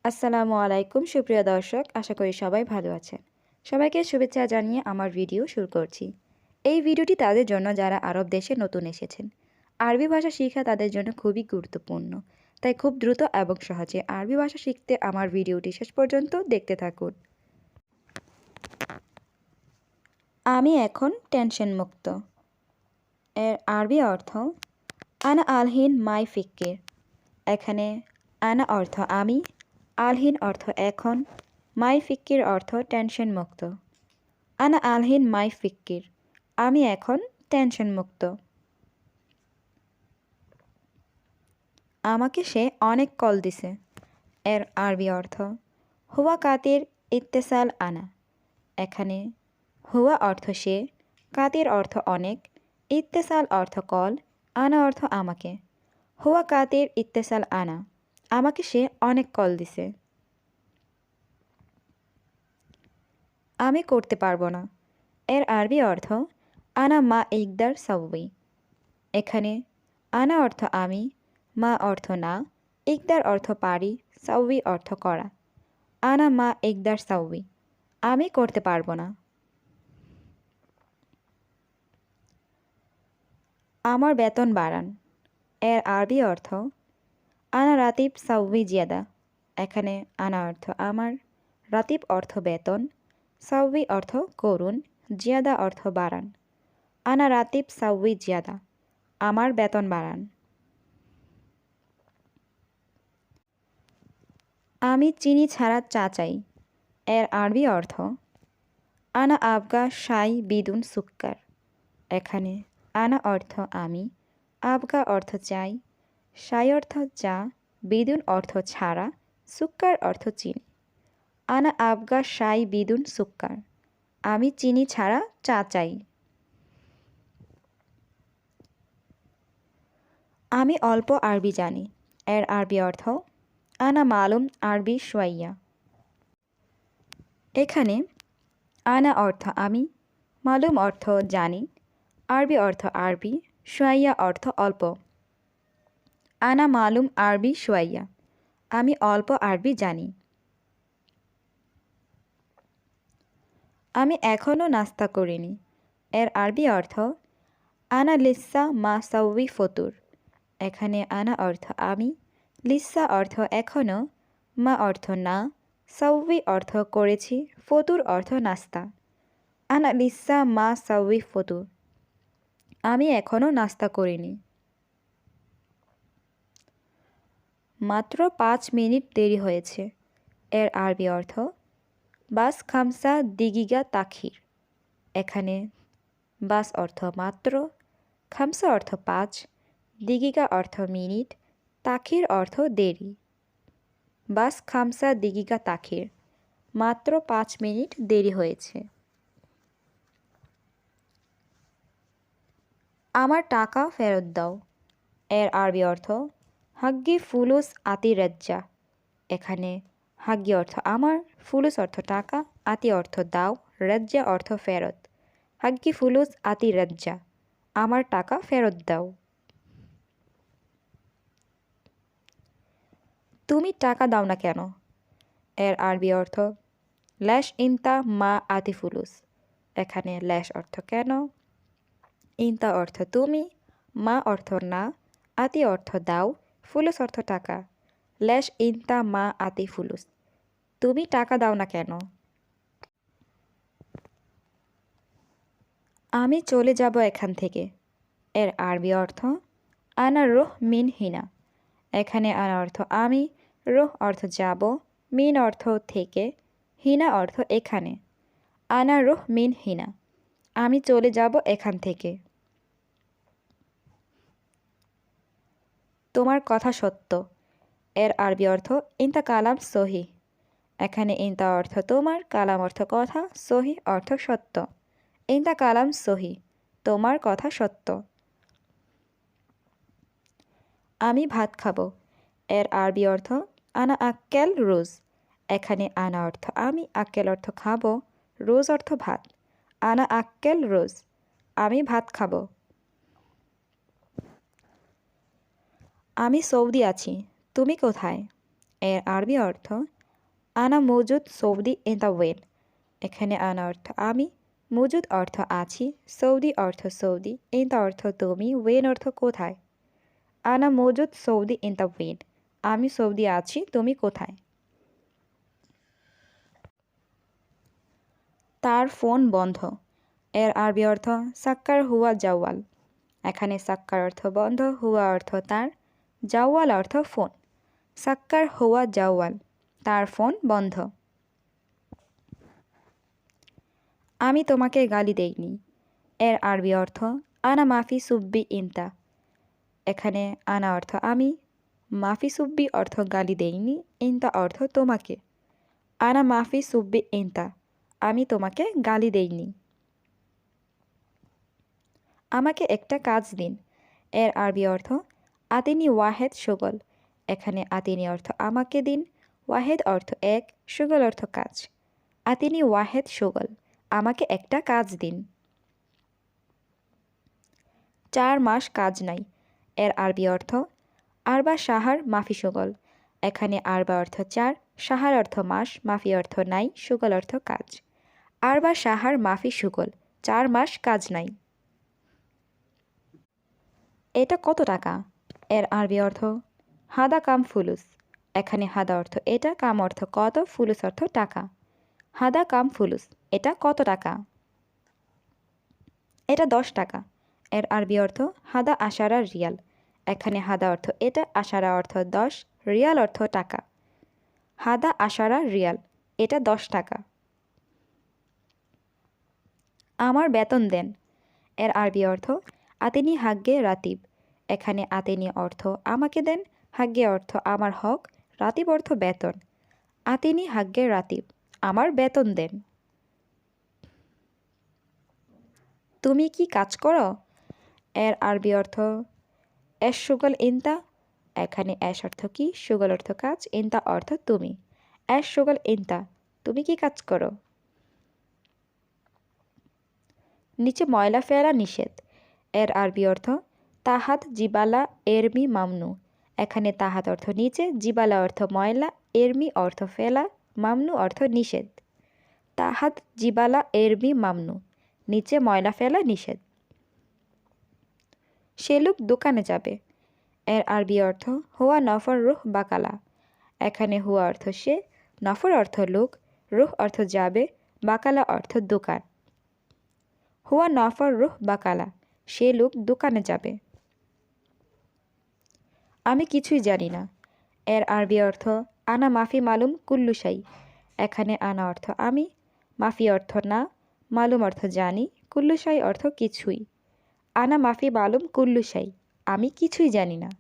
আসসালামু আলাইকুম সুপ্রিয় দর্শক, আশা করি সবাই ভালো আছেন। সবাইকে শুভেচ্ছা জানিয়ে আমার ভিডিও শুরু করছি। এই ভিডিওটি তাদের জন্য যারা আরব দেশে নতুন এসেছেন। আরবি ভাষা শেখা তাদের জন্য খুবই গুরুত্বপূর্ণ। তাই খুব দ্রুত এবং সহজে আরবি ভাষা শিখতে আমার ভিডিওটি শেষ পর্যন্ত দেখতে থাকুন। আমি এখন টেনশন মুক্ত। এর আরবি অর্থ আনা আলহিন মাই ফিক্কির। এখানে আনা অর্থ আমি, আলহিন অর্থ এখন, মাই ফিক্কির অর্থ টেনশন মুক্ত। আনা আলহিন মাই ফিক্কির, আমি এখন টেনশন মুক্ত। আমাকে সে অনেক কল দিছে। এর আরবি অর্থ হুয়া কাতির ইত্তেসাল আনা। এখানে হুয়া অর্থ সে, কাতির অর্থ অনেক, ইত্তেসাল অর্থ কল, আনা অর্থ আমাকে। হুয়া কাতির ইত্তেসাল আনা, আমাকে সে অনেক কল দিছে। আমি করতে পারবো না। এর আরবি অর্থ আনা মা ইকদার সাউই। এখানে আনা অর্থ আমি, মা অর্থ না, ইকদার অর্থ পারি, সাউই অর্থ করা। আনা মা ইকদার সাউই, আমি করতে পারবো না। আমার বেতন বাড়ান। এর আরবি অর্থ আনা রাতিব সাউই জিয়াদা। এখানে আনা অর্থ আমার, রাতিব অর্থ বেতন, সাউই অর্থ করুন, জিয়াদা অর্থ বাড়ান। আনা রাতিব সাউই জিয়াদা, আমার বেতন বাড়ান। আমি চিনি ছাড়া চা চাই। এর আরবি অর্থ আনা আবগা শাই বিদুন সুক্কার। এখানে আনা অর্থ আমি, আবগা অর্থ চাই, শাই অর্থ চা, বিদুন অর্থ ছাড়া, সুক্কার অর্থ চিনি। আনা আবগা শাই বিদুন সুক্কার, আমি চিনি ছাড়া চা চাই। আমি অল্প আরবি জানি। এর আরবি অর্থ আনা মালুম আরবি শোয়াইয়া। এখানে আনা অর্থ আমি, মালুম অর্থ জানি, আরবি অর্থ আরবি, শোয়াইয়া অর্থ অল্প। আনা মালুম আরবি শোয়াইয়া, আমি অল্প আরবি জানি। আমি এখনও নাস্তা করিনি। এর আরবি অর্থ আনা লিসা মা সাউই ফতুর। এখানে আনা অর্থ আমি, লিসা অর্থ এখনও, মা অর্থ না, সাউই অর্থ করেছি, ফতুর অর্থ নাস্তা। আনা লিসা মা সাউই ফতুর, আমি এখনও নাস্তা করিনি। মাত্র 5 মিনিট দেরি হয়েছে। এর আরবি অর্থ বাস খামসা দিগিগা তাখির। এখানে বাস অর্থ মাত্র, খামসা অর্থ 5, দিগিগা অর্থ মিনিট, তাখির অর্থ দেরি। বাস খামসা দিগিগা তাখির, মাত্র 5 মিনিট দেরি হয়েছে। আমার টাকা ফেরত দাও। এর আরবি অর্থ হাগ্গি ফুলুস আতি রেজ্জা। এখানে হাগ্গি অর্থ আমার, ফুলুস অর্থ টাকা, আতি অর্থ দাও, রেজ্জা অর্থ ফেরত। হাগ্গি ফুলুস আতি রেজ্জা, আমার টাকা ফেরত দাও। তুমি টাকা দাও না কেন? এর আরবি অর্থ ল্যাশ ইনতা মা আতি ফুলুস। এখানে ল্যাশ অর্থ কেন, ইনতা অর্থ তুমি, মা অর্থ না, আতি অর্থ দাও, ফুলুস অর্থ টাকা। ল্যাশ ইনতা মা আতি ফুলুস, তুমি টাকা দাও না কেন? আমি চলে যাব এখান থেকে। এর আরবি অর্থ আনা রুহ মিন হিনা। এখানে আনা অর্থ আমি, রুহ অর্থ যাব, মিন অর্থ থেকে, হিনা অর্থ এখানে। আনা রুহ মিন হিনা, আমি চলে যাব এখান থেকে। তোমার কথা সত্য। এর আরবি অর্থ ইনতা কালাম সহি। এখানে ইনতা অর্থ তোমার, কালাম অর্থ কথা, সহি অর্থ সত্য। ইনতা কালাম সহি, তোমার কথা সত্য। আমি ভাত খাবো। এর আরবি অর্থ আনা আক্কেল রোজ। এখানে আনা অর্থ আমি, আক্কেল অর্থ খাবো, রোজ অর্থ ভাত। আনা আক্কেল রোজ, আমি ভাত খাবো। আমি সৌদি আছি, তুমি কোথায়? এর আরবি অর্থ আনা মৌজুদ সৌদি ইন দ্য ওয়েন। এখানে আনা অর্থ আমি, মৌজুদ অর্থ আছি, সৌদি অর্থ সৌদি, ইন দ্য অর্থ তুমি, ওয়েন অর্থ কোথায়। আনা মৌজুদ সৌদি ইন দ্য ওয়েন। আমি সৌদি আছি, তুমি কোথায়। তার ফোন বন্ধ। এর আরবি অর্থ সাক্কার হুয়া জাওয়াল। এখানে সাক্কার অর্থ বন্ধ, হুয়া অর্থ তার, জাওয়াল অর্থ ফোন। সাক্কার হুয়া জাওয়াল, তার ফোন বন্ধ। আমি তোমাকে গালি দেইনি। এর আরবি অর্থ আনা মাফি সুব্বি ইনতা। এখানে আনা অর্থ আমি, মাফি সুব্বি অর্থ গালি দেইনি, ইনতা অর্থ তোমাকে। আনা মাফি সুব্বি ইনতা, আমি তোমাকে গালি দেইনি। আমাকে একটা কাজ দিন। এর আরবি অর্থ আতিনি ওয়াহেদ শুগল। এখানে আতিনি অর্থ আমাকে দিন, ওয়াহেদ অর্থ এক, শুগল অর্থ কাজ। আতিনি ওয়াহেদ শুগল, আমাকে একটা কাজ দিন। 4 মাস কাজ নাই। এর আরবি অর্থ আরবা শাহার মাফি শুগল। এখানে আরবা অর্থ 4, শাহার অর্থ মাস, মাফি অর্থ নাই, শুগল অর্থ কাজ। আরবা শাহার মাফি শুগল, 4 মাস কাজ নাই। এটা কত টাকা। এর আরবি অর্থ হাদা কাম ফুলুস। এখানে হাদা অর্থ এটা, কাম অর্থ কত, ফুলুস অর্থ টাকা। হাদা কাম ফুলুস, এটা কত টাকা। এটা 10 টাকা। এর আরবি অর্থ হাদা আশারা রিয়াল। এখানে হাদা অর্থ এটা, আশারা অর্থ 10, রিয়াল অর্থ টাকা। হাদা আশারা রিয়াল, এটা 10 টাকা। আমার বেতন দেন। এর আরবি অর্থ আতিনি হাগ্গে রাতিব। এখানে আতিনি অর্থ আমাকে দেন, হাগ্গে অর্থ আমার হক, রাতিব অর্থ বেতন। আতিনি হাগ্গে রাতিব, আমার বেতন দেন। তুমি কি কাজ করো। এর আরবি অর্থ এস সুগল ইনতা। এখানে এস অর্থ কি, সুগল অর্থ কাজ, ইনতা অর্থ তুমি। এস সুগল ইনতা, তুমি কি কাজ করো। নিচে ময়লা ফেলা নিষেধ। এর আরবি অর্থ তাহাত জিবালা এরমি মামনু। এখানে তাহাত অর্থ নিচে, জিবালা অর্থ ময়লা, এরমি অর্থ ফেলা, মামনু অর্থ নিষেধ। তাহাত জিবালা এরমি মামনু, নিচে ময়লা ফেলা নিষেধ। সে লোক দোকানে যাবে। এর আরবি অর্থ হুয়া নফর রুহ বাকালা। এখানে হুয়া অর্থ সে, নফর অর্থ লোক, রুহ অর্থ যাবে, বাকালা অর্থ দোকান। হুয়া নফর রুহ বাকালা, সে লোক দোকানে যাবে। আমি কিছুই জানি না। এর আরবি অর্থ আনা মাফি মালুম কুল্লু শাই। এখানে আনা অর্থ আমি, মাফি অর্থ না, মালুম অর্থ জানি, কুল্লু শাই অর্থ কিছুই। আনা মাফি মালুম কুল্লু শাই, আমি কিছুই জানি না।